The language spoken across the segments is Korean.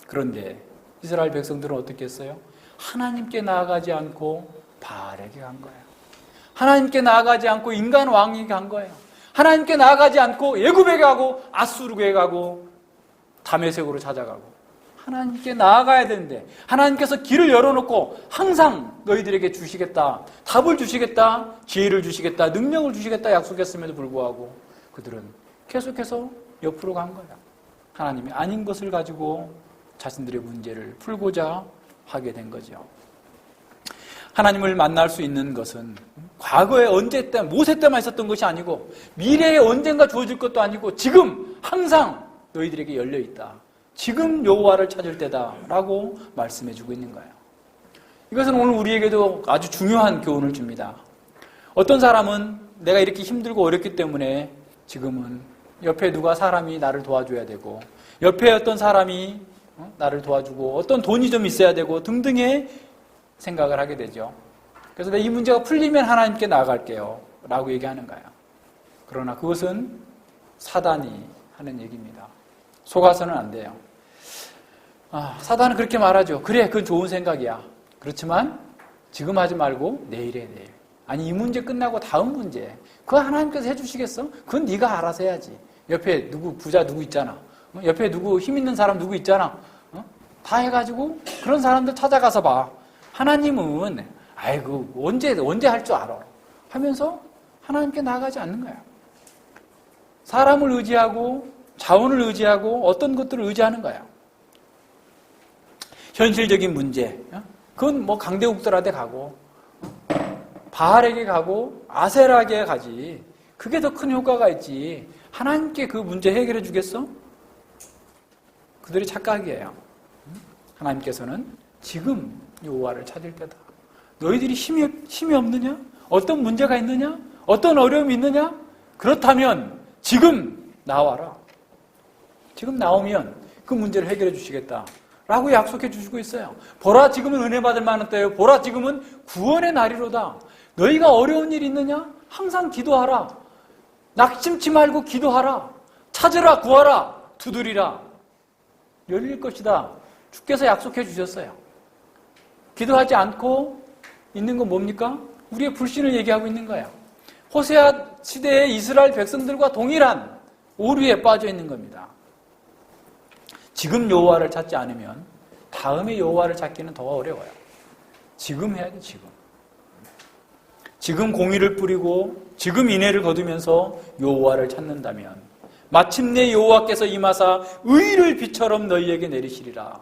그런데 이스라엘 백성들은 어떻게 했어요? 하나님께 나아가지 않고 바알에게 간 거예요. 하나님께 나아가지 않고 인간 왕에게 간 거예요. 하나님께 나아가지 않고 애굽에 가고 아수르에 가고 다메섹으로 찾아가고. 하나님께 나아가야 되는데 하나님께서 길을 열어놓고 항상 너희들에게 주시겠다, 답을 주시겠다, 지혜를 주시겠다, 능력을 주시겠다 약속했음에도 불구하고 그들은 계속해서 옆으로 간 거예요. 하나님이 아닌 것을 가지고 자신들의 문제를 풀고자 하게 된 거죠. 하나님을 만날 수 있는 것은 과거에 언제 때, 모세 때만 있었던 것이 아니고 미래에 언젠가 주어질 것도 아니고 지금 항상 너희들에게 열려있다. 지금 여호와를 찾을 때다라고 말씀해주고 있는 거예요. 이것은 오늘 우리에게도 아주 중요한 교훈을 줍니다. 어떤 사람은 내가 이렇게 힘들고 어렵기 때문에 지금은 옆에 누가 사람이 나를 도와줘야 되고 옆에 어떤 사람이 나를 도와주고 어떤 돈이 좀 있어야 되고 등등의 생각을 하게 되죠. 그래서 이 문제가 풀리면 하나님께 나아갈게요 라고 얘기하는 거예요. 그러나 그것은 사단이 하는 얘기입니다. 속아서는 안 돼요. 사단은 그렇게 말하죠. 그래, 그건 좋은 생각이야. 그렇지만 지금 하지 말고 내일에 내일. 아니, 이 문제 끝나고 다음 문제. 그거 하나님께서 해주시겠어? 그건 네가 알아서 해야지. 옆에 누구 부자 누구 있잖아. 옆에 누구 힘 있는 사람 누구 있잖아. 다 해가지고 그런 사람들 찾아가서 봐. 하나님은 아이고 언제 할 줄 알아 하면서 하나님께 나아가지 않는 거야. 사람을 의지하고 자원을 의지하고 어떤 것들을 의지하는 거야. 현실적인 문제, 그건 뭐 강대국들한테 가고 바알에게 가고 아세라에게 가지. 그게 더 큰 효과가 있지. 하나님께 그 문제 해결해 주겠어? 그들이 착각이에요. 하나님께서는 지금 여호와를 찾을 때다. 너희들이 힘이 없느냐? 어떤 문제가 있느냐? 어떤 어려움이 있느냐? 그렇다면 지금 나와라. 지금 나오면 그 문제를 해결해 주시겠다 라고 약속해 주시고 있어요. 보라, 지금은 은혜 받을 만한 때예요. 보라, 지금은 구원의 날이로다. 너희가 어려운 일 있느냐? 항상 기도하라. 낙심치 말고 기도하라. 찾으라, 구하라, 두드리라. 열릴 것이다. 주께서 약속해 주셨어요. 기도하지 않고 있는 건 뭡니까? 우리의 불신을 얘기하고 있는 거예요. 호세아 시대의 이스라엘 백성들과 동일한 오류에 빠져 있는 겁니다. 지금 여호와를 찾지 않으면 다음에 여호와를 찾기는 더 어려워요. 지금 해야 돼, 지금. 지금 공의를 뿌리고 지금 인애를 거두면서 여호와를 찾는다면 마침내 여호와께서 임하사 의를 비처럼 너희에게 내리시리라.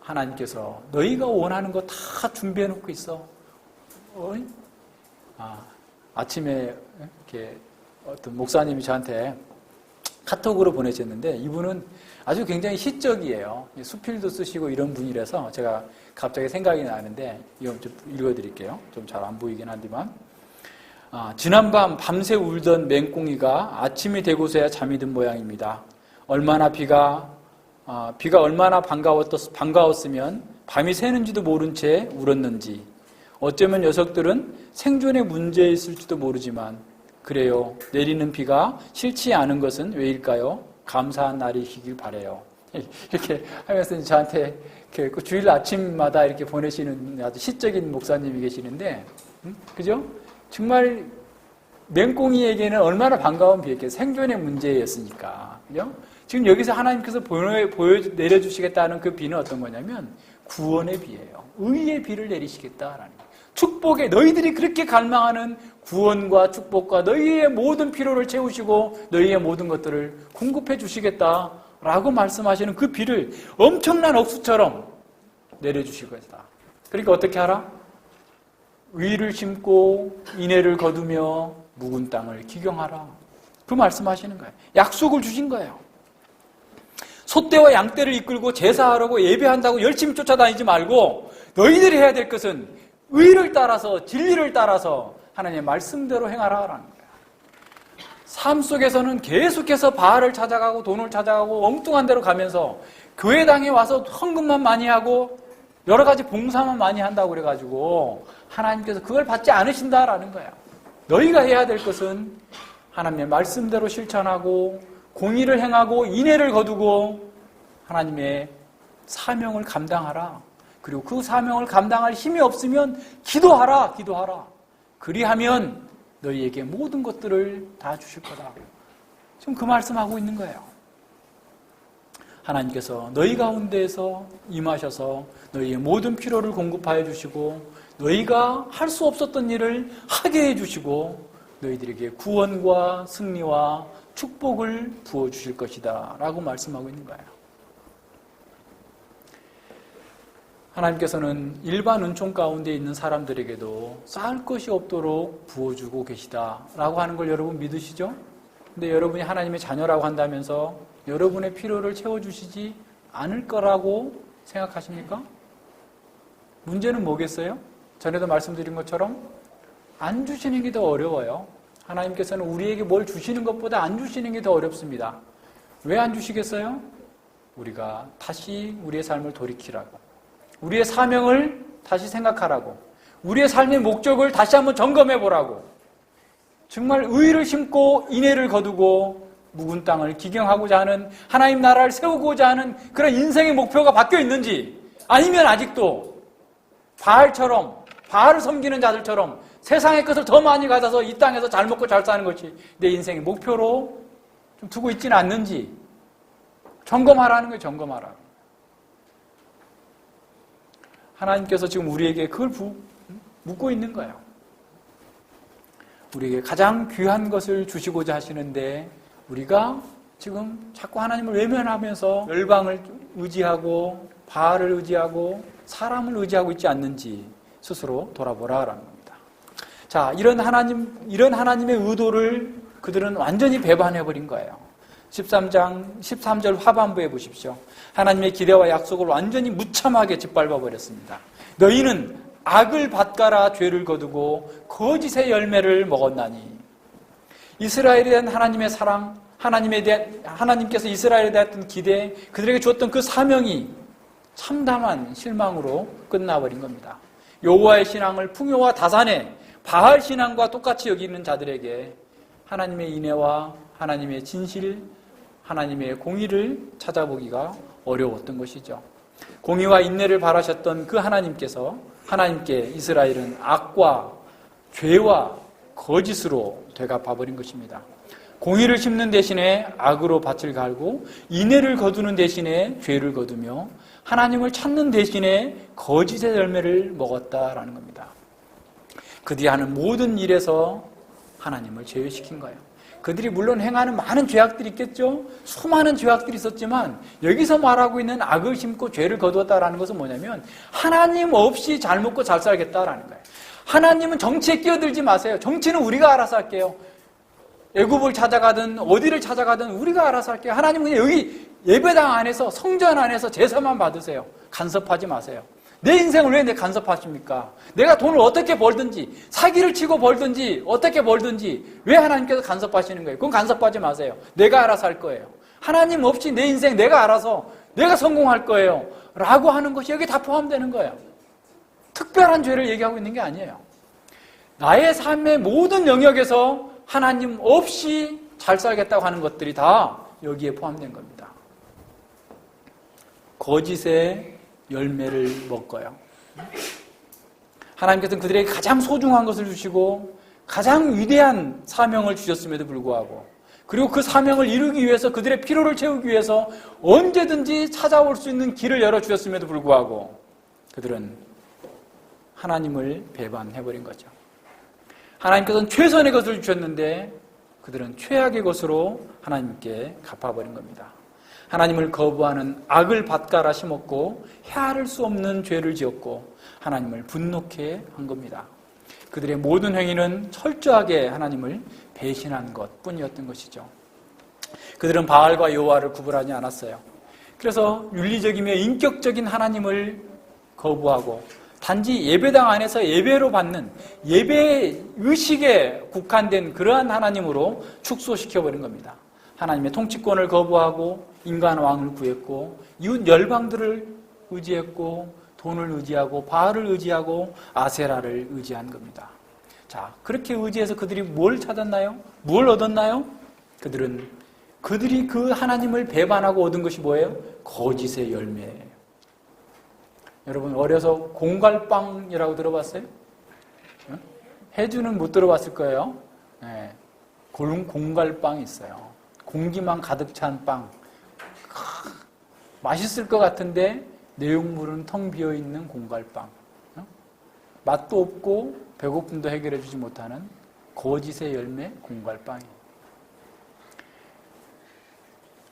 하나님께서 너희가 원하는 거 다 준비해 놓고 있어. 아침에 이렇게 어떤 목사님이 저한테 카톡으로 보내셨는데 이분은 아주 굉장히 시적이에요. 수필도 쓰시고 이런 분이라서 제가 갑자기 생각이 나는데 이거 좀 읽어드릴게요. 좀 잘 안 보이긴 하지만 지난밤 밤새 울던 맹꽁이가 아침이 되고서야 잠이 든 모양입니다. 비가 얼마나 반가웠으면 밤이 새는지도 모른 채 울었는지 어쩌면 녀석들은 생존에 문제 있을지도 모르지만 그래요. 내리는 비가 싫지 않은 것은 왜일까요? 감사한 날이시길 바라요. 이렇게 하면서 저한테 주일 아침마다 이렇게 보내시는 아주 시적인 목사님이 계시는데, 그죠? 정말 맹꽁이에게는 얼마나 반가운 비였겠어요. 생존의 문제였으니까. 그죠? 지금 여기서 하나님께서 내려주시겠다는 그 비는 어떤 거냐면 구원의 비예요. 의의 비를 내리시겠다라는 거예요. 축복의, 너희들이 그렇게 갈망하는 구원과 축복과 너희의 모든 필요를 채우시고 너희의 모든 것들을 공급해 주시겠다라고 말씀하시는 그 비를 엄청난 억수처럼 내려주실 것이다. 그러니까 어떻게 하라? 의를 심고 인애를 거두며 묵은 땅을 기경하라. 그 말씀하시는 거예요. 약속을 주신 거예요. 소떼와 양떼를 이끌고 제사하라고 예배한다고 열심히 쫓아다니지 말고 너희들이 해야 될 것은 의를 따라서 진리를 따라서 하나님의 말씀대로 행하라라는 거예요. 삶 속에서는 계속해서 바알을 찾아가고 돈을 찾아가고 엉뚱한 데로 가면서 교회당에 와서 헌금만 많이 하고 여러 가지 봉사만 많이 한다고 그래가지고 하나님께서 그걸 받지 않으신다라는 거예요. 너희가 해야 될 것은 하나님의 말씀대로 실천하고 공의를 행하고 인애를 거두고 하나님의 사명을 감당하라. 그리고 그 사명을 감당할 힘이 없으면 기도하라. 그리하면 너희에게 모든 것들을 다 주실 거다. 지금 그 말씀하고 있는 거예요. 하나님께서 너희 가운데에서 임하셔서 너희의 모든 필요를 공급하여 주시고 너희가 할 수 없었던 일을 하게 해주시고 너희들에게 구원과 승리와 축복을 부어주실 것이다 라고 말씀하고 있는 거예요. 하나님께서는 일반 은총 가운데 있는 사람들에게도 쌓을 것이 없도록 부어주고 계시다라고 하는 걸 여러분 믿으시죠? 근데 여러분이 하나님의 자녀라고 한다면서 여러분의 필요를 채워주시지 않을 거라고 생각하십니까? 문제는 뭐겠어요? 전에도 말씀드린 것처럼 안 주시는 게 더 어려워요. 하나님께서는 우리에게 뭘 주시는 것보다 안 주시는 게 더 어렵습니다. 왜 안 주시겠어요? 우리가 다시 우리의 삶을 돌이키라고, 우리의 사명을 다시 생각하라고, 우리의 삶의 목적을 다시 한번 점검해 보라고, 정말 의를 심고 인애를 거두고 묵은 땅을 기경하고자 하는, 하나님 나라를 세우고자 하는 그런 인생의 목표가 바뀌어 있는지, 아니면 아직도 바알을 섬기는 자들처럼 세상의 것을 더 많이 가져서 이 땅에서 잘 먹고 잘 사는 것이 내 인생의 목표로 좀 두고 있지는 않는지 점검하라는 거예요. 점검하라. 하나님께서 지금 우리에게 그걸 묻고 있는 거예요. 우리에게 가장 귀한 것을 주시고자 하시는데 우리가 지금 자꾸 하나님을 외면하면서 열방을 의지하고 바알을 의지하고 사람을 의지하고 있지 않는지 스스로 돌아보라라는 겁니다. 자, 이런 하나님의 의도를 그들은 완전히 배반해버린 거예요. 13장 13절 하반부에 보십시오. 하나님의 기대와 약속을 완전히 무참하게 짓밟아버렸습니다. 너희는 악을 밭가라 죄를 거두고 거짓의 열매를 먹었나니. 이스라엘에 대한 하나님의 사랑, 하나님께서 이스라엘에 대한 기대, 그들에게 주었던 그 사명이 참담한 실망으로 끝나버린 겁니다. 여호와의 신앙을 풍요와 다산에 바알 신앙과 똑같이 여기는 자들에게 하나님의 인애와 하나님의 진실, 하나님의 공의를 찾아보기가 어려웠던 것이죠. 공의와 인내를 바라셨던 그 하나님께 이스라엘은 악과 죄와 거짓으로 되갚아버린 것입니다. 공의를 심는 대신에 악으로 밭을 갈고 인애를 거두는 대신에 죄를 거두며 하나님을 찾는 대신에 거짓의 열매를 먹었다라는 겁니다. 그들이 하는 모든 일에서 하나님을 제외시킨 거예요. 그들이 물론 행하는 많은 죄악들이 있겠죠. 수많은 죄악들이 있었지만 여기서 말하고 있는 악을 심고 죄를 거두었다라는 것은 뭐냐면 하나님 없이 잘 먹고 잘 살겠다라는 거예요. 하나님은 정치에 끼어들지 마세요. 정치는 우리가 알아서 할게요. 애굽을 찾아가든 어디를 찾아가든 우리가 알아서 할게요. 하나님은 그냥 여기 예배당 안에서 성전 안에서 제사만 받으세요. 간섭하지 마세요. 내 인생을 왜 간섭하십니까? 내가 돈을 어떻게 벌든지 사기를 치고 벌든지 어떻게 벌든지 왜 하나님께서 간섭하시는 거예요? 그건 간섭하지 마세요. 내가 알아서 할 거예요. 하나님 없이 내 인생 내가 알아서 내가 성공할 거예요 라고 하는 것이 여기 다 포함되는 거예요. 특별한 죄를 얘기하고 있는 게 아니에요. 나의 삶의 모든 영역에서 하나님 없이 잘 살겠다고 하는 것들이 다 여기에 포함된 겁니다. 거짓의 열매를 먹어요. 하나님께서는 그들에게 가장 소중한 것을 주시고 가장 위대한 사명을 주셨음에도 불구하고 그리고 그 사명을 이루기 위해서 그들의 필요를 채우기 위해서 언제든지 찾아올 수 있는 길을 열어주셨음에도 불구하고 그들은 하나님을 배반해버린 거죠. 하나님께서는 최선의 것을 주셨는데 그들은 최악의 것으로 하나님께 갚아버린 겁니다. 하나님을 거부하는 악을 밭갈아 심었고 헤아릴 수 없는 죄를 지었고 하나님을 분노케 한 겁니다. 그들의 모든 행위는 철저하게 하나님을 배신한 것뿐이었던 것이죠. 그들은 바알과 여호와를 구분하지 않았어요. 그래서 윤리적이며 인격적인 하나님을 거부하고 단지 예배당 안에서 예배로 받는 예배 의식에 국한된 그러한 하나님으로 축소시켜버린 겁니다. 하나님의 통치권을 거부하고 인간 왕을 구했고 이웃 열방들을 의지했고 돈을 의지하고 바알을 의지하고 아세라를 의지한 겁니다. 자, 그렇게 의지해서 그들이 뭘 찾았나요? 뭘 얻었나요? 그들이 그 하나님을 배반하고 얻은 것이 뭐예요? 거짓의 열매예요. 여러분 어려서 공갈빵이라고 들어봤어요? 해주는 못 들어봤을 거예요. 네. 공갈빵이 있어요. 공기만 가득 찬 빵. 맛있을 것 같은데 내용물은 텅 비어있는 공갈빵. 맛도 없고 배고픔도 해결해 주지 못하는 거짓의 열매 공갈빵이에요.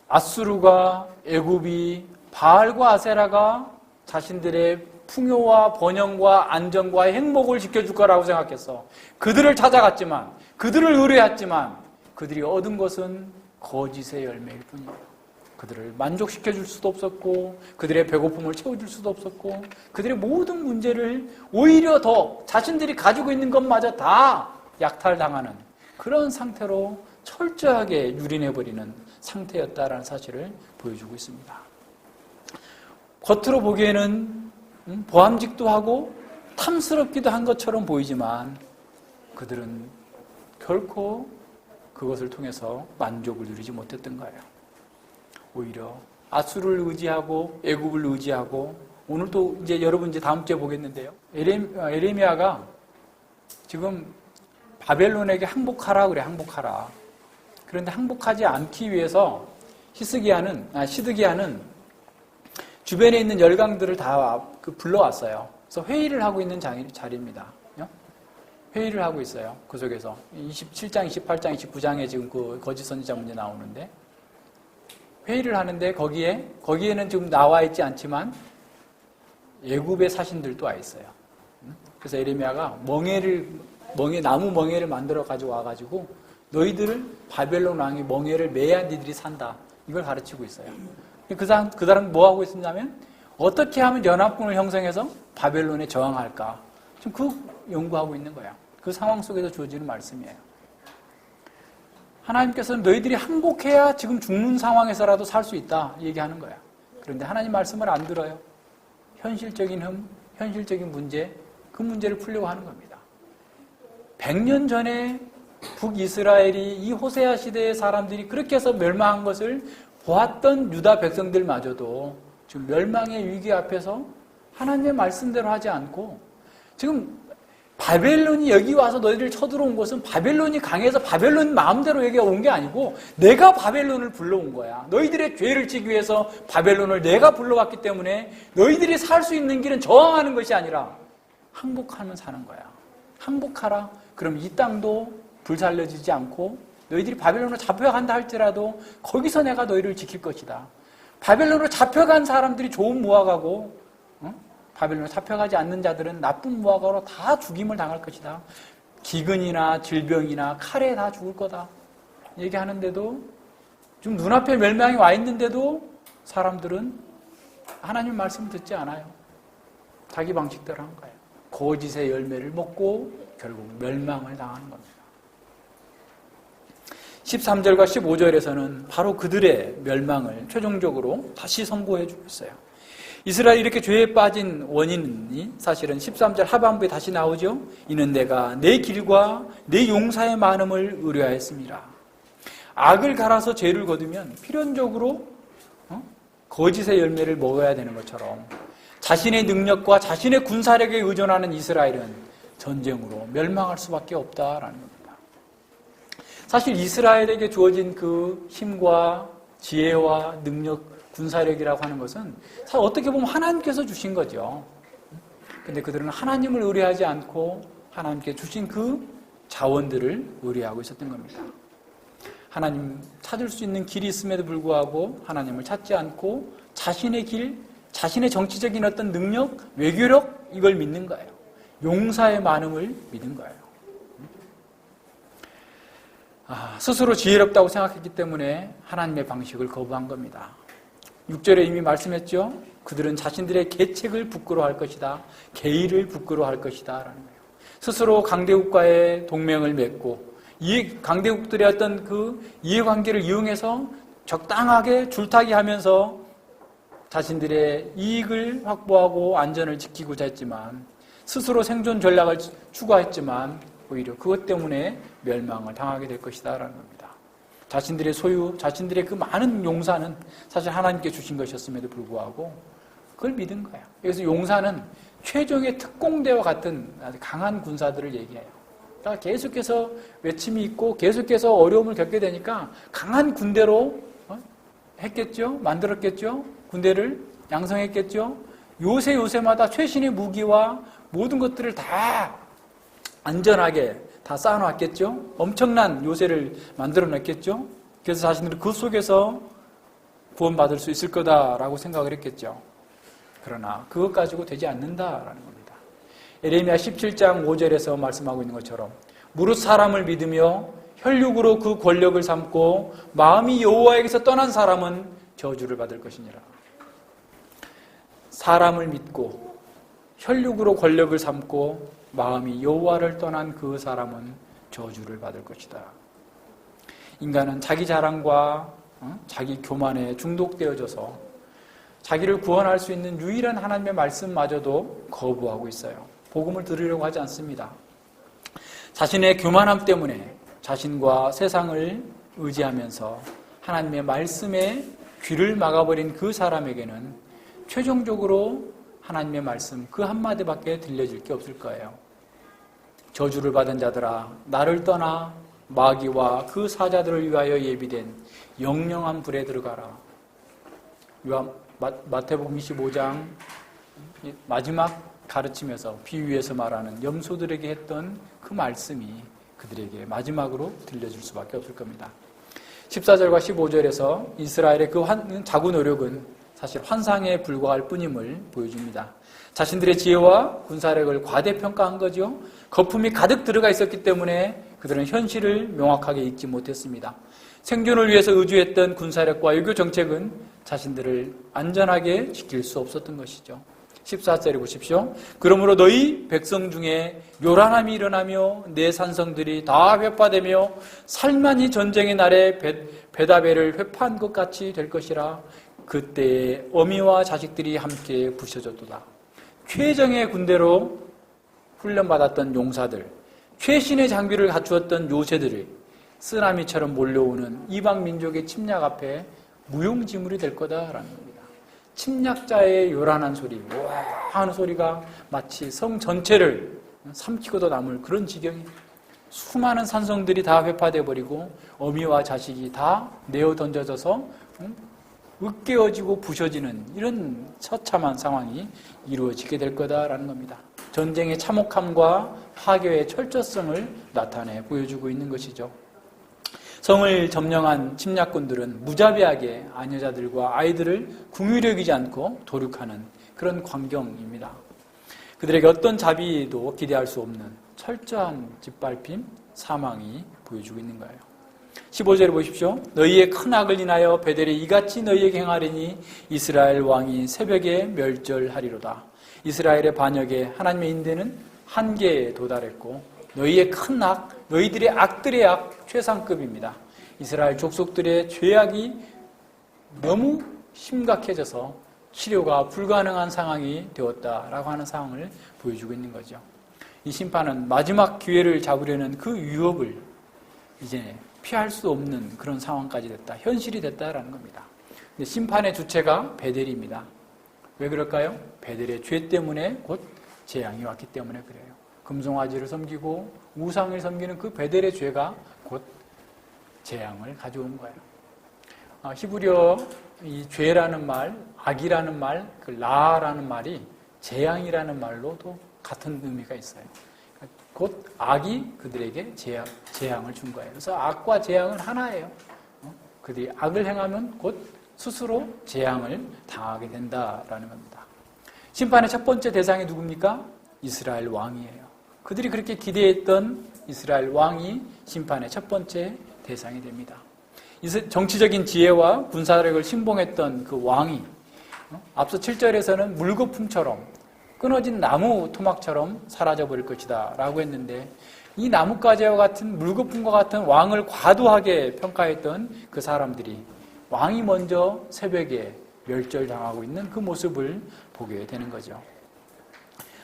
아수르가 애굽이 바알과 아세라가 자신들의 풍요와 번영과 안정과 행복을 지켜줄 거라고 생각했어. 그들을 찾아갔지만, 그들을 의뢰했지만 그들이 얻은 것은 거짓의 열매일 뿐이에요. 그들을 만족시켜줄 수도 없었고 그들의 배고픔을 채워줄 수도 없었고 그들의 모든 문제를 오히려 더 자신들이 가지고 있는 것마저 다 약탈당하는 그런 상태로 철저하게 유린해버리는 상태였다라는 사실을 보여주고 있습니다. 겉으로 보기에는 보암직도 하고 탐스럽기도 한 것처럼 보이지만 그들은 결코 그것을 통해서 만족을 누리지 못했던 거예요. 오히려 아수르를 의지하고 애굽을 의지하고 오늘도 이제 여러분 이제 다음 주에 보겠는데요. 에레미야가 지금 바벨론에게 항복하라 그래, 항복하라. 그런데 항복하지 않기 위해서 시드기야는 주변에 있는 열강들을 다 불러왔어요. 그래서 회의를 하고 있는 자리입니다. 회의를 하고 있어요. 그 속에서 27장, 28장, 29장에 지금 그 거짓 선지자 문제 나오는데 회의를 하는데 거기에는 지금 나와 있지 않지만 애굽의 사신들도 와 있어요. 그래서 에레미야가 나무 멍에를 만들어 가지고 와가지고 너희들을 바벨론 왕이 멍에를 매야 니들이 산다. 이걸 가르치고 있어요. 그 사람 뭐 하고 있었냐면 어떻게 하면 연합군을 형성해서 바벨론에 저항할까? 지금 그 연구하고 있는 거예요. 그 상황 속에서 주어지는 말씀이에요. 하나님께서는 너희들이 항복해야 지금 죽는 상황에서라도 살 수 있다 얘기하는 거야. 그런데 하나님 말씀을 안 들어요. 현실적인 문제, 그 문제를 풀려고 하는 겁니다. 100년 전에 북이스라엘이 이 호세아 시대의 사람들이 그렇게 해서 멸망한 것을 보았던 유다 백성들마저도 지금 멸망의 위기 앞에서 하나님의 말씀대로 하지 않고 지금 바벨론이 여기 와서 너희를 쳐들어온 것은 바벨론이 강해서 바벨론 마음대로 여기가 온 게 아니고 내가 바벨론을 불러온 거야. 너희들의 죄를 지기 위해서 바벨론을 내가 불러왔기 때문에 너희들이 살 수 있는 길은 저항하는 것이 아니라 항복하면 사는 거야. 항복하라. 그럼 이 땅도 불살려지지 않고 너희들이 바벨론으로 잡혀간다 할지라도 거기서 내가 너희를 지킬 것이다. 바벨론으로 잡혀간 사람들이 좋은 무화과고 바벨론으로 잡혀가지 않는 자들은 나쁜 무화과로 다 죽임을 당할 것이다. 기근이나 질병이나 칼에 다 죽을 거다. 얘기하는데도 지금 눈앞에 멸망이 와 있는데도 사람들은 하나님 말씀 듣지 않아요. 자기 방식대로 한 거예요. 거짓의 열매를 먹고 결국 멸망을 당하는 겁니다. 13절과 15절에서는 바로 그들의 멸망을 최종적으로 다시 선고해 주고 있어요. 이스라엘이 이렇게 죄에 빠진 원인이 사실은 13절 하반부에 다시 나오죠. 이는 내가 내 길과 내 용사의 많음을 의뢰하였습니다. 악을 갈아서 죄를 거두면 필연적으로 거짓의 열매를 먹어야 되는 것처럼 자신의 능력과 자신의 군사력에 의존하는 이스라엘은 전쟁으로 멸망할 수밖에 없다라는 겁니다. 사실 이스라엘에게 주어진 그 힘과 지혜와 능력, 군사력이라고 하는 것은 사실 어떻게 보면 하나님께서 주신 거죠. 근데 그들은 하나님을 의뢰하지 않고 하나님께 주신 그 자원들을 의뢰하고 있었던 겁니다. 하나님 찾을 수 있는 길이 있음에도 불구하고 하나님을 찾지 않고 자신의 길, 자신의 정치적인 어떤 능력, 외교력 이걸 믿는 거예요. 용사의 많음을 믿는 거예요. 스스로 지혜롭다고 생각했기 때문에 하나님의 방식을 거부한 겁니다. 6절에 이미 말씀했죠. 그들은 자신들의 계책을 부끄러워할 것이다. 계의를 부끄러워할 것이다. 라는 거예요. 스스로 강대국과의 동맹을 맺고 강대국들의 어떤 그 이해관계를 이용해서 적당하게 줄타기 하면서 자신들의 이익을 확보하고 안전을 지키고자 했지만 스스로 생존 전략을 추구했지만 오히려 그것 때문에 멸망을 당하게 될 것이다 라는 겁니다. 자신들의 소유, 자신들의 그 많은 용사는 사실 하나님께 주신 것이었음에도 불구하고 그걸 믿은 거예요. 그래서 용사는 최종의 특공대와 같은 아주 강한 군사들을 얘기해요. 그러니까 계속해서 외침이 있고 계속해서 어려움을 겪게 되니까 강한 군대로 했겠죠? 만들었겠죠? 군대를 양성했겠죠? 요새마다 최신의 무기와 모든 것들을 다 안전하게 다 쌓아놨겠죠? 엄청난 요새를 만들어냈겠죠? 그래서 자신들은 그 속에서 구원받을 수 있을 거다라고 생각을 했겠죠. 그러나 그것 가지고 되지 않는다라는 겁니다. 에레미야 17장 5절에서 말씀하고 있는 것처럼 무릇 사람을 믿으며 혈육으로 그 권력을 삼고 마음이 여호와에게서 떠난 사람은 저주를 받을 것이니라. 사람을 믿고 혈육으로 권력을 삼고 마음이 여호와를 떠난 그 사람은 저주를 받을 것이다. 인간은 자기 자랑과 자기 교만에 중독되어져서 자기를 구원할 수 있는 유일한 하나님의 말씀마저도 거부하고 있어요. 복음을 들으려고 하지 않습니다. 자신의 교만함 때문에 자신과 세상을 의지하면서 하나님의 말씀에 귀를 막아버린 그 사람에게는 최종적으로 하나님의 말씀 그 한마디밖에 들려질 게 없을 거예요. 저주를 받은 자들아 나를 떠나 마귀와 그 사자들을 위하여 예비된 영영한 불에 들어가라. 마태복음 25장 마지막 가르치면서 비유에서 말하는 염소들에게 했던 그 말씀이 그들에게 마지막으로 들려줄 수밖에 없을 겁니다. 14절과 15절에서 이스라엘의 그 자구 노력은 사실 환상에 불과할 뿐임을 보여줍니다. 자신들의 지혜와 군사력을 과대평가한 거죠. 거품이 가득 들어가 있었기 때문에 그들은 현실을 명확하게 읽지 못했습니다. 생존을 위해서 의주했던 군사력과 외교 정책은 자신들을 안전하게 지킬 수 없었던 것이죠. 14절에 보십시오. 그러므로 너희 백성 중에 요란함이 일어나며 내 산성들이 다 회파되며 살만이 전쟁의 날에 베다벨을 회파한 것 같이 될 것이라. 그때에 어미와 자식들이 함께 부셔졌도다. 최정의 군대로 훈련받았던 용사들, 최신의 장비를 갖추었던 요새들이 쓰나미처럼 몰려오는 이방 민족의 침략 앞에 무용지물이 될 거다라는 겁니다. 침략자의 요란한 소리, 와 하는 소리가 마치 성 전체를 삼키고도 남을 그런 지경이, 수많은 산성들이 다 회파돼 버리고 어미와 자식이 다 내어 던져져서 으깨어지고 부셔지는 이런 처참한 상황이 이루어지게 될 거다라는 겁니다. 전쟁의 참혹함과 파괴의 철저성을 나타내 보여주고 있는 것이죠. 성을 점령한 침략군들은 무자비하게 아녀자들과 아이들을 궁유히 여기지 않고 도륙하는 그런 광경입니다. 그들에게 어떤 자비도 기대할 수 없는 철저한 짓밟힘, 사망이 보여주고 있는 거예요. 15절에 보십시오. 너희의 큰 악을 인하여 베델이 이같이 너희에게 행하리니 이스라엘 왕이 새벽에 멸절하리로다. 이스라엘의 반역에 하나님의 인대는 한계에 도달했고 너희의 큰 악, 너희들의 악들의 악 최상급입니다. 이스라엘 족속들의 죄악이 너무 심각해져서 치료가 불가능한 상황이 되었다라고 하는 상황을 보여주고 있는 거죠. 이 심판은 마지막 기회를 잡으려는 그 유혹을 이제 피할 수 없는 그런 상황까지 됐다. 현실이 됐다라는 겁니다. 근데 심판의 주체가 베델입니다. 왜 그럴까요? 베델의 죄 때문에 곧 재앙이 왔기 때문에 그래요. 금송아지를 섬기고 우상을 섬기는 그 베델의 죄가 곧 재앙을 가져온 거예요. 히브리어 이 죄라는 말, 악이라는 말, 그 라라는 말이 재앙이라는 말로도 같은 의미가 있어요. 곧 악이 그들에게 재앙을 준 거예요. 그래서 악과 재앙은 하나예요. 그들이 악을 행하면 곧 스스로 재앙을 당하게 된다라는 겁니다. 심판의 첫 번째 대상이 누굽니까? 이스라엘 왕이에요. 그들이 그렇게 기대했던 이스라엘 왕이 심판의 첫 번째 대상이 됩니다. 정치적인 지혜와 군사력을 신봉했던 그 왕이 앞서 7절에서는 물거품처럼 끊어진 나무 토막처럼 사라져버릴 것이다 라고 했는데 이 나뭇가지와 같은 물거품과 같은 왕을 과도하게 평가했던 그 사람들이 왕이 먼저 새벽에 멸절당하고 있는 그 모습을 보게 되는 거죠.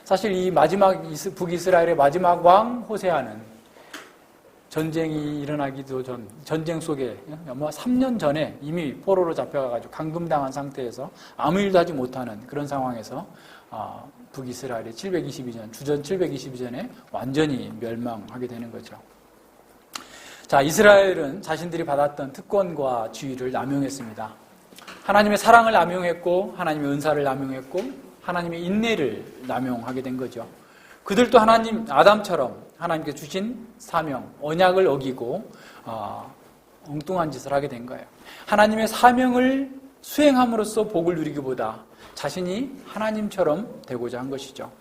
사실 이 마지막 북이스라엘의 마지막 왕 호세아는 전쟁이 일어나기도 전, 전쟁 속에 아마 3년 전에 이미 포로로 잡혀가지고 감금당한 상태에서 아무 일도 하지 못하는 그런 상황에서 북이스라엘이 722년, 주전 722년에 완전히 멸망하게 되는 거죠. 자, 이스라엘은 자신들이 받았던 특권과 지위를 남용했습니다. 하나님의 사랑을 남용했고, 하나님의 은사를 남용했고, 하나님의 인내를 남용하게 된 거죠. 그들도 하나님, 아담처럼 하나님께 주신 사명, 언약을 어기고 엉뚱한 짓을 하게 된 거예요. 하나님의 사명을 수행함으로써 복을 누리기보다 자신이 하나님처럼 되고자 한 것이죠.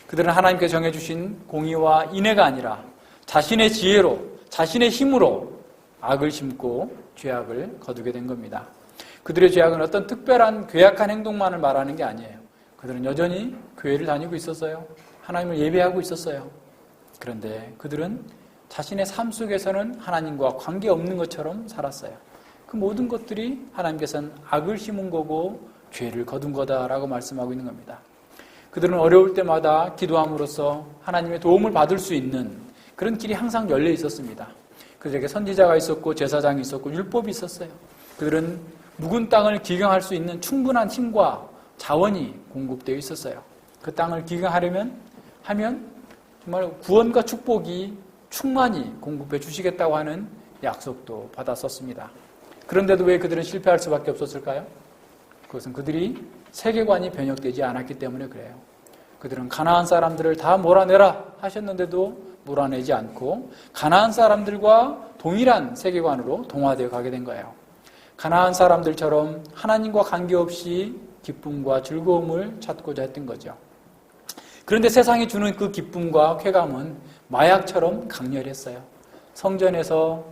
그들은 하나님께 정해주신 공의와 인애가 아니라 자신의 지혜로, 자신의 힘으로 악을 심고 죄악을 거두게 된 겁니다. 그들의 죄악은 어떤 특별한 괴악한 행동만을 말하는 게 아니에요. 그들은 여전히 교회를 다니고 있었어요. 하나님을 예배하고 있었어요. 그런데 그들은 자신의 삶 속에서는 하나님과 관계없는 것처럼 살았어요. 그 모든 것들이 하나님께서는 악을 심은 거고 죄를 거둔 거다라고 말씀하고 있는 겁니다. 그들은 어려울 때마다 기도함으로써 하나님의 도움을 받을 수 있는 그런 길이 항상 열려 있었습니다. 그들에게 선지자가 있었고 제사장이 있었고 율법이 있었어요. 그들은 묵은 땅을 기경할 수 있는 충분한 힘과 자원이 공급되어 있었어요. 그 땅을 기경하면 정말 구원과 축복이 충만히 공급해 주시겠다고 하는 약속도 받았었습니다. 그런데도 왜 그들은 실패할 수밖에 없었을까요? 그것은 그들이 세계관이 변혁되지 않았기 때문에 그래요. 그들은 가나안 사람들을 다 몰아내라 하셨는데도 몰아내지 않고 가나안 사람들과 동일한 세계관으로 동화되어 가게 된 거예요. 가나안 사람들처럼 하나님과 관계없이 기쁨과 즐거움을 찾고자 했던 거죠. 그런데 세상이 주는 그 기쁨과 쾌감은 마약처럼 강렬했어요. 성전에서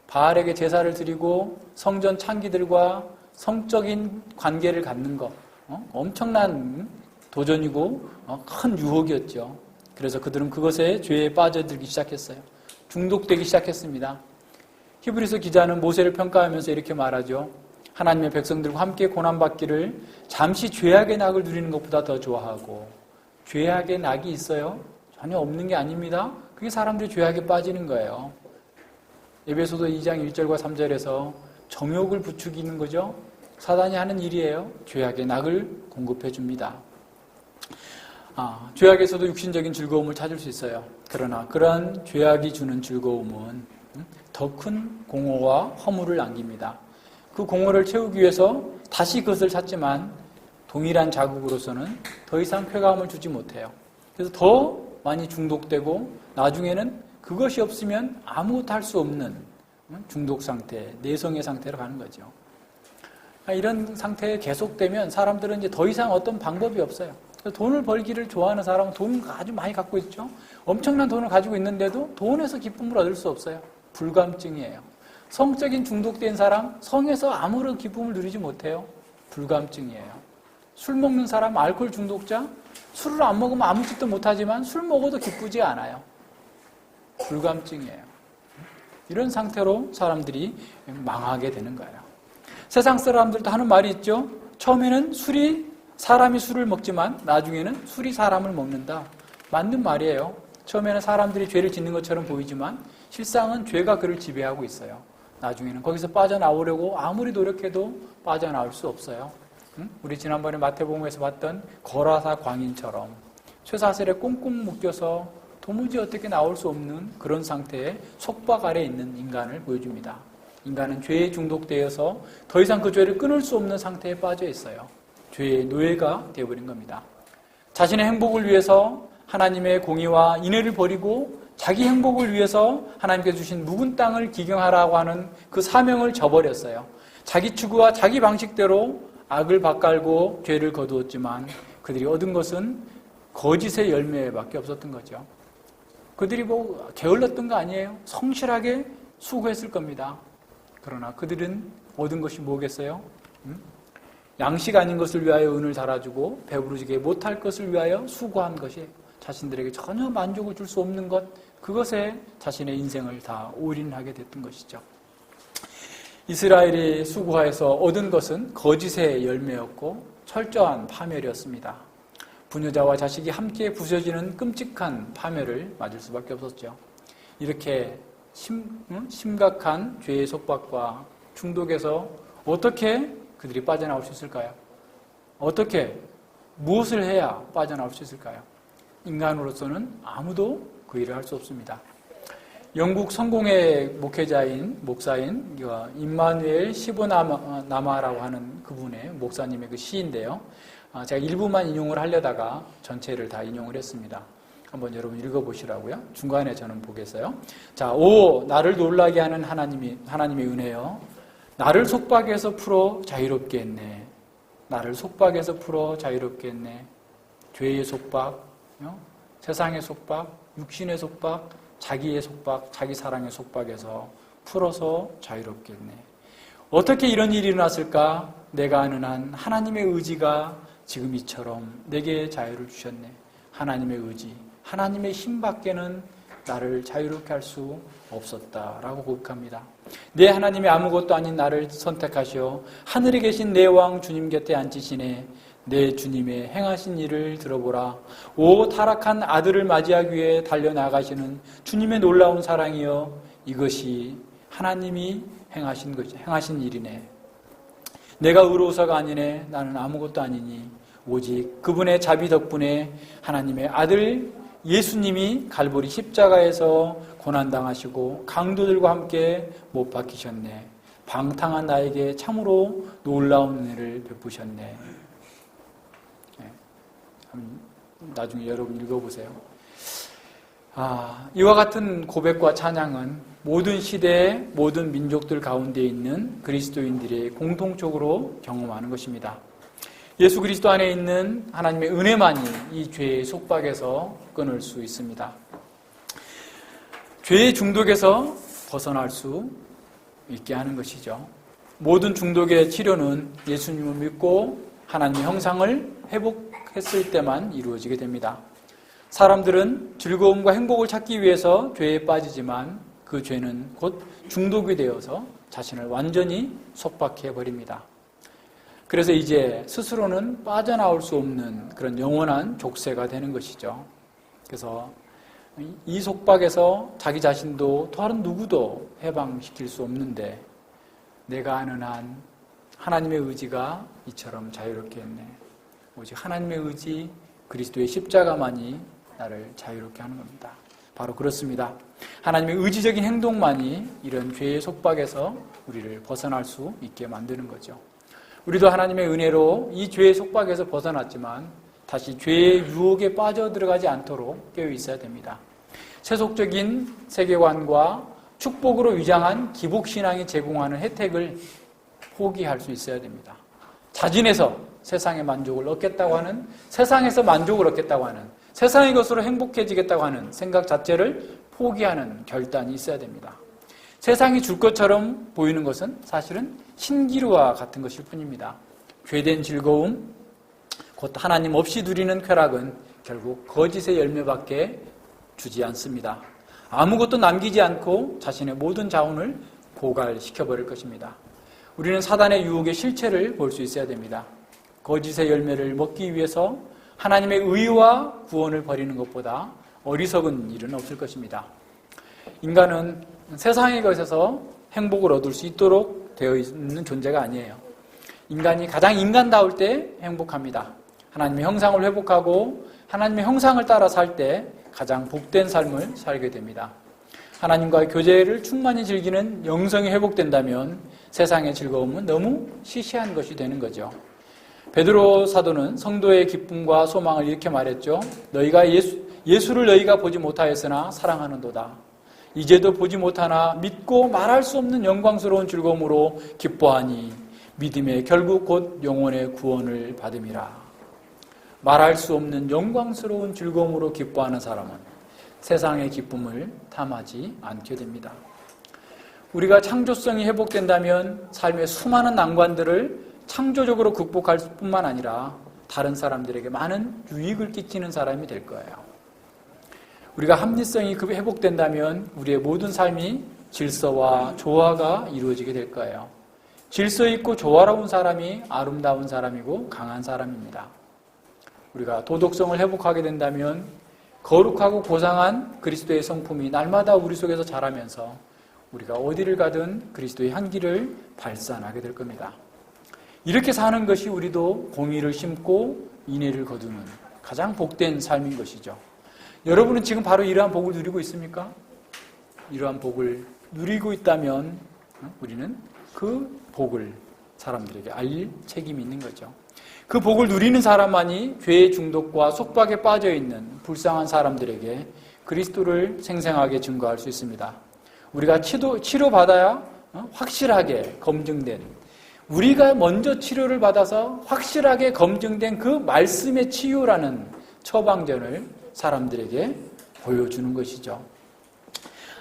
바알에게 제사를 드리고 성전 창기들과 성적인 관계를 갖는 것, 엄청난 도전이고 큰 유혹이었죠. 그래서 그들은 그것에 죄에 빠져들기 시작했어요. 중독되기 시작했습니다. 히브리서 기자는 모세를 평가하면서 이렇게 말하죠. 하나님의 백성들과 함께 고난받기를 잠시 죄악의 낙을 누리는 것보다 더 좋아하고, 죄악의 낙이 있어요? 전혀 없는 게 아닙니다. 그게 사람들이 죄악에 빠지는 거예요. 에베소서 2장 1절과 3절에서 정욕을 부추기는 거죠. 사단이 하는 일이에요. 죄악의 낙을 공급해 줍니다. 죄악에서도 육신적인 즐거움을 찾을 수 있어요. 그러나 그러한 죄악이 주는 즐거움은 더 큰 공허와 허물을 남깁니다. 그 공허를 채우기 위해서 다시 그것을 찾지만 동일한 자극으로서는 더 이상 쾌감을 주지 못해요. 그래서 더 많이 중독되고 나중에는 그것이 없으면 아무것도 할 수 없는 중독 상태, 내성의 상태로 가는 거죠. 이런 상태에 계속되면 사람들은 이제 더 이상 어떤 방법이 없어요. 돈을 벌기를 좋아하는 사람은 돈을 아주 많이 갖고 있죠. 엄청난 돈을 가지고 있는데도 돈에서 기쁨을 얻을 수 없어요. 불감증이에요. 성적인 중독된 사람, 성에서 아무런 기쁨을 누리지 못해요. 불감증이에요. 술 먹는 사람, 알코올 중독자, 술을 안 먹으면 아무 짓도 못하지만 술 먹어도 기쁘지 않아요. 불감증이에요. 이런 상태로 사람들이 망하게 되는 거예요. 세상 사람들도 하는 말이 있죠. 처음에는 사람이 술을 먹지만 나중에는 술이 사람을 먹는다. 맞는 말이에요. 처음에는 사람들이 죄를 짓는 것처럼 보이지만 실상은 죄가 그를 지배하고 있어요. 나중에는 거기서 빠져나오려고 아무리 노력해도 빠져나올 수 없어요. 우리 지난번에 마태복음에서 봤던 거라사 광인처럼 쇠사슬에 꽁꽁 묶여서 도무지 어떻게 나올 수 없는 그런 상태에 속박 아래 있는 인간을 보여줍니다. 인간은 죄에 중독되어서 더 이상 그 죄를 끊을 수 없는 상태에 빠져 있어요. 죄의 노예가 되어버린 겁니다. 자신의 행복을 위해서 하나님의 공의와 인애를 버리고 자기 행복을 위해서 하나님께서 주신 묵은 땅을 기경하라고 하는 그 사명을 저버렸어요. 자기 추구와 자기 방식대로 악을 밭갈고 죄를 거두었지만 그들이 얻은 것은 거짓의 열매밖에 없었던 거죠. 그들이 게을렀던 거 아니에요. 성실하게 수고했을 겁니다. 그러나 그들은 얻은 것이 뭐겠어요? 양식 아닌 것을 위하여 은을 달아주고 배부르게 못할 것을 위하여 수고한 것이 자신들에게 전혀 만족을 줄 수 없는 것, 그것에 자신의 인생을 다 올인하게 됐던 것이죠. 이스라엘이 수고하여서 얻은 것은 거짓의 열매였고 철저한 파멸이었습니다. 부녀자와 자식이 함께 부서지는 끔찍한 파멸을 맞을 수밖에 없었죠. 이렇게 심각한 죄의 속박과 중독에서 어떻게 그들이 빠져나올 수 있을까요? 어떻게, 무엇을 해야 빠져나올 수 있을까요? 인간으로서는 아무도 그 일을 할 수 없습니다. 영국 성공의 목사인 임마누엘 시보나마라고 하는 그분의 목사님의 그 시인데요. 제가 일부만 인용을 하려다가 전체를 다 인용을 했습니다. 한번 여러분 읽어보시라고요. 중간에 저는 보겠어요. 자, 오 나를 놀라게 하는 하나님의 은혜여, 나를 속박에서 풀어 자유롭게 했네. 나를 속박에서 풀어 자유롭게 했네. 죄의 속박, 세상의 속박, 육신의 속박, 자기의 속박, 자기 사랑의 속박에서 풀어서 자유롭게 했네. 어떻게 이런 일이 일어났을까? 내가 아는 한 하나님의 의지가 지금 이처럼 내게 자유를 주셨네. 하나님의 의지, 하나님의 힘밖에는 나를 자유롭게 할 수 없었다라고 고백합니다. 내 하나님이 아무것도 아닌 나를 선택하시어 하늘에 계신 내 왕 주님 곁에 앉히시네. 내 주님의 행하신 일을 들어보라. 오 타락한 아들을 맞이하기 위해 달려나가시는 주님의 놀라운 사랑이여, 이것이 하나님이 행하신 일이네. 내가 의로워서가 아니네. 나는 아무것도 아니니 오직 그분의 자비 덕분에 하나님의 아들 예수님이 갈보리 십자가에서 고난당하시고 강도들과 함께 못 박히셨네. 방탕한 나에게 참으로 놀라운 은혜를 베푸셨네. 나중에 여러분 읽어보세요. 이와 같은 고백과 찬양은 모든 시대의 모든 민족들 가운데 있는 그리스도인들이 공통적으로 경험하는 것입니다. 예수 그리스도 안에 있는 하나님의 은혜만이 이 죄의 속박에서 끊을 수 있습니다. 죄의 중독에서 벗어날 수 있게 하는 것이죠. 모든 중독의 치료는 예수님을 믿고 하나님의 형상을 회복했을 때만 이루어지게 됩니다. 사람들은 즐거움과 행복을 찾기 위해서 죄에 빠지지만 그 죄는 곧 중독이 되어서 자신을 완전히 속박해버립니다. 그래서 이제 스스로는 빠져나올 수 없는 그런 영원한 족쇄가 되는 것이죠. 그래서 이 속박에서 자기 자신도 다른 누구도 해방시킬 수 없는데 내가 아는 한 하나님의 의지가 이처럼 자유롭게 했네. 오직 하나님의 의지, 그리스도의 십자가만이 나를 자유롭게 하는 겁니다. 바로 그렇습니다. 하나님의 의지적인 행동만이 이런 죄의 속박에서 우리를 벗어날 수 있게 만드는 거죠. 우리도 하나님의 은혜로 이 죄의 속박에서 벗어났지만 다시 죄의 유혹에 빠져들어가지 않도록 깨어 있어야 됩니다. 세속적인 세계관과 축복으로 위장한 기복신앙이 제공하는 혜택을 포기할 수 있어야 됩니다. 자진해서 세상의 만족을 얻겠다고 하는, 세상에서 만족을 얻겠다고 하는, 세상의 것으로 행복해지겠다고 하는 생각 자체를 포기하는 결단이 있어야 됩니다. 세상이 줄 것처럼 보이는 것은 사실은 신기루와 같은 것일 뿐입니다. 죄된 즐거움, 곧 하나님 없이 누리는 쾌락은 결국 거짓의 열매밖에 주지 않습니다. 아무것도 남기지 않고 자신의 모든 자원을 고갈시켜버릴 것입니다. 우리는 사단의 유혹의 실체를 볼 수 있어야 됩니다. 거짓의 열매를 먹기 위해서 하나님의 의와 구원을 버리는 것보다 어리석은 일은 없을 것입니다. 인간은 세상의 것에서 행복을 얻을 수 있도록 되어 있는 존재가 아니에요. 인간이 가장 인간다울 때 행복합니다. 하나님의 형상을 회복하고 하나님의 형상을 따라 살 때 가장 복된 삶을 살게 됩니다. 하나님과의 교제를 충만히 즐기는 영성이 회복된다면 세상의 즐거움은 너무 시시한 것이 되는 거죠. 베드로 사도는 성도의 기쁨과 소망을 이렇게 말했죠. 너희가 예수를 너희가 보지 못하였으나 사랑하는도다. 이제도 보지 못하나 믿고 말할 수 없는 영광스러운 즐거움으로 기뻐하니 믿음의 결국 곧 영혼의 구원을 받음이라. 말할 수 없는 영광스러운 즐거움으로 기뻐하는 사람은 세상의 기쁨을 탐하지 않게 됩니다. 우리가 창조성이 회복된다면 삶의 수많은 난관들을 창조적으로 극복할 뿐만 아니라 다른 사람들에게 많은 유익을 끼치는 사람이 될 거예요. 우리가 합리성이 회복된다면 우리의 모든 삶이 질서와 조화가 이루어지게 될 거예요. 질서 있고 조화로운 사람이 아름다운 사람이고 강한 사람입니다. 우리가 도덕성을 회복하게 된다면 거룩하고 고상한 그리스도의 성품이 날마다 우리 속에서 자라면서 우리가 어디를 가든 그리스도의 향기를 발산하게 될 겁니다. 이렇게 사는 것이 우리도 공의를 심고 인애를 거두는 가장 복된 삶인 것이죠. 여러분은 지금 바로 이러한 복을 누리고 있습니까? 이러한 복을 누리고 있다면 우리는 그 복을 사람들에게 알릴 책임이 있는 거죠. 그 복을 누리는 사람만이 죄의 중독과 속박에 빠져 있는 불쌍한 사람들에게 그리스도를 생생하게 증거할 수 있습니다. 우리가 치료받아야 확실하게 검증된, 우리가 먼저 치료를 받아서 확실하게 검증된 그 말씀의 치유라는 처방전을 사람들에게 보여주는 것이죠.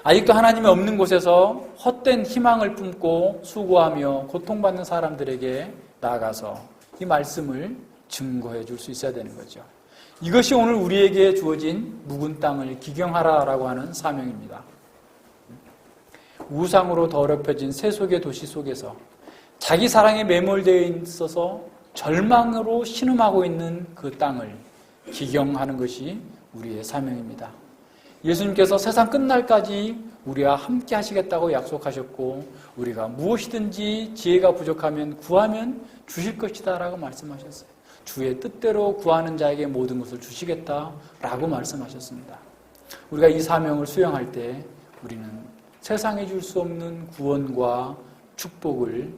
아직도 하나님이 없는 곳에서 헛된 희망을 품고 수고하며 고통받는 사람들에게 나아가서 이 말씀을 증거해 줄 수 있어야 되는 거죠. 이것이 오늘 우리에게 주어진 묵은 땅을 기경하라라고 하는 사명입니다. 우상으로 더럽혀진 세속의 도시 속에서 자기 사랑에 매몰되어 있어서 절망으로 신음하고 있는 그 땅을 기경하는 것이 우리의 사명입니다. 예수님께서 세상 끝날까지 우리와 함께 하시겠다고 약속하셨고 우리가 무엇이든지 지혜가 부족하면 구하면 주실 것이다 라고 말씀하셨어요. 주의 뜻대로 구하는 자에게 모든 것을 주시겠다라고 말씀하셨습니다. 우리가 이 사명을 수행할 때 우리는 세상에 줄 수 없는 구원과 축복을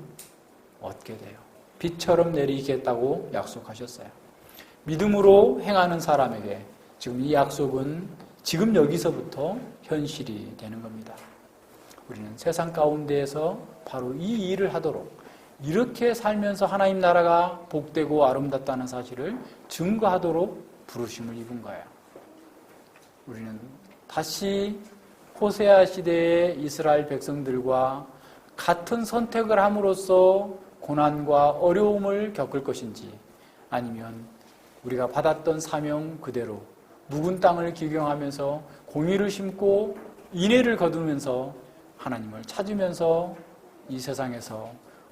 얻게 돼요. 빛처럼 내리겠다고 약속하셨어요. 믿음으로 행하는 사람에게 지금 이 약속은 지금 여기서부터 현실이 되는 겁니다. 우리는 세상 가운데에서 바로 이 일을 하도록 이렇게 살면서 하나님 나라가 복되고 아름답다는 사실을 증거하도록 부르심을 입은 거예요. 우리는 다시 호세아 시대의 이스라엘 백성들과 같은 선택을 함으로써 고난과 어려움을 겪을 것인지 아니면 우리가 받았던 사명 그대로 묵은 땅을 기경하면서 공의를 심고 인애를 거두면서 하나님을 찾으면서 이 세상에서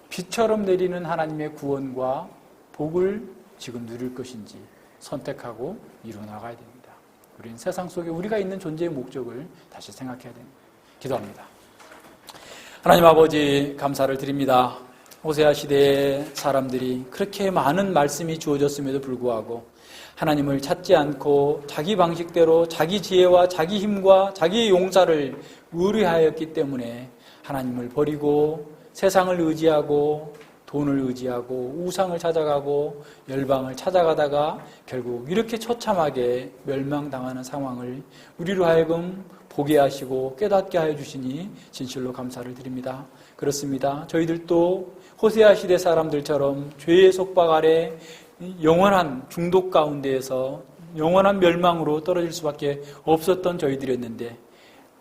빛처럼 내리는 하나님의 구원과 복을 지금 누릴 것인지 선택하고 이루어나가야 됩니다. 우리는 세상 속에 우리가 있는 존재의 목적을 다시 생각해야 됩니다. 기도합니다. 하나님 아버지 감사를 드립니다. 호세아 시대의 사람들이 그렇게 많은 말씀이 주어졌음에도 불구하고 하나님을 찾지 않고 자기 방식대로 자기 지혜와 자기 힘과 자기의 용사를 의뢰하였기 때문에 하나님을 버리고 세상을 의지하고 돈을 의지하고 우상을 찾아가고 열방을 찾아가다가 결국 이렇게 처참하게 멸망당하는 상황을 우리로 하여금 보게 하시고 깨닫게 하여 주시니 진실로 감사를 드립니다. 그렇습니다. 저희들도 호세아 시대 사람들처럼 죄의 속박 아래 영원한 중독 가운데에서 영원한 멸망으로 떨어질 수밖에 없었던 저희들이었는데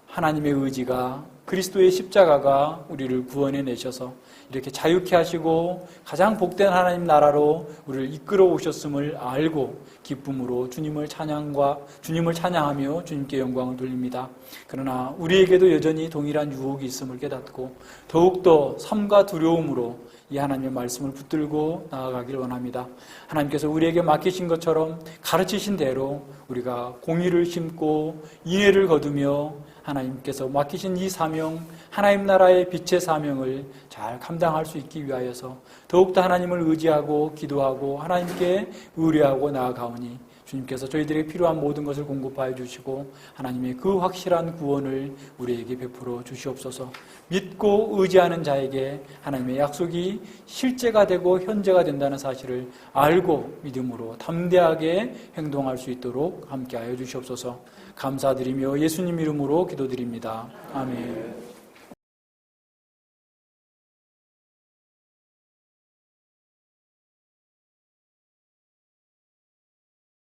하나님의 의지가 그리스도의 십자가가 우리를 구원해 내셔서 이렇게 자유케 하시고 가장 복된 하나님 나라로 우리를 이끌어 오셨음을 알고 기쁨으로 주님을 찬양하며 주님께 영광을 돌립니다. 그러나 우리에게도 여전히 동일한 유혹이 있음을 깨닫고 더욱더 삶과 두려움으로 이 하나님의 말씀을 붙들고 나아가길 원합니다. 하나님께서 우리에게 맡기신 것처럼 가르치신 대로 우리가 공의를 심고 인애를 거두며 하나님께서 맡기신 이 사명, 하나님 나라의 빛의 사명을 잘 감당할 수 있기 위하여서 더욱더 하나님을 의지하고 기도하고 하나님께 의뢰하고 나아가오니 주님께서 저희들에게 필요한 모든 것을 공급하여 주시고 하나님의 그 확실한 구원을 우리에게 베풀어 주시옵소서. 믿고 의지하는 자에게 하나님의 약속이 실제가 되고 현재가 된다는 사실을 알고 믿음으로 담대하게 행동할 수 있도록 함께하여 주시옵소서. 감사드리며 예수님 이름으로 기도드립니다. 아멘.